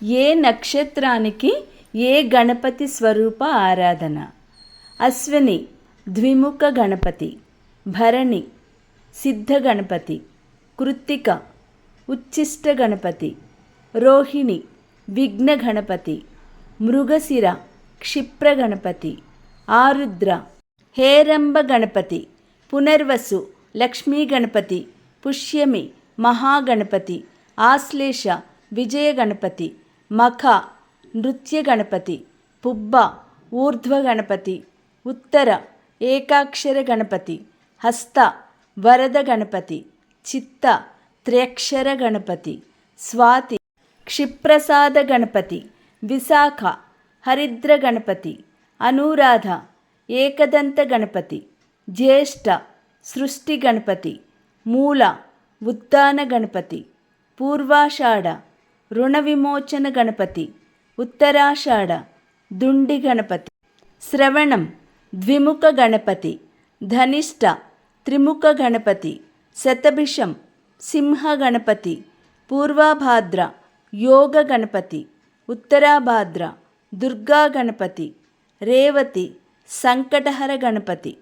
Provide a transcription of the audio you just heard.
ఏ నక్షత్రానికి ఏ గణపతి స్వరూప ఆరాధన? అశ్విని ద్విముఖ గణపతి, భరణి సిద్ధ గణపతి, కృత్తిక ఉచ్ఛిష్ట గణపతి, రోహిణి విఘ్న గణపతి, మృగశిర క్షిప్ర గణపతి, ఆరుద్ర హేరంబ గణపతి, పునర్వసు లక్ష్మీ గణపతి, పుష్యమి మహాగణపతి, ఆశ్లేష విజయ గణపతి, మఖ నృత్య గణపతి, పుబ్బ ఊర్ధ్వ గణపతి, ఉత్తర ఏకాక్షర గణపతి, హస్త వరద గణపతి, చిత్త త్ర్యక్షర గణపతి, స్వాతి క్షిప్రసాద గణపతి, విశాఖ హరిద్ర గణపతి, అనురాధ ఏకదంత గణపతి, జ్యేష్ఠ సృష్టి గణపతి, మూల ఉద్దాన గణపతి, పూర్వాషాఢ రుణ విమోచన గణపతి, ఉత్తరాషాఢ దుండి గణపతి, శ్రవణం ద్విముఖ గణపతి, ధనిష్ట త్రిముఖ గణపతి, శతభిషం సింహ గణపతి, పూర్వభాద్ర యోగ గణపతి, ఉత్తరాభాద్ర దుర్గా గణపతి, రేవతి సంకటహర గణపతి.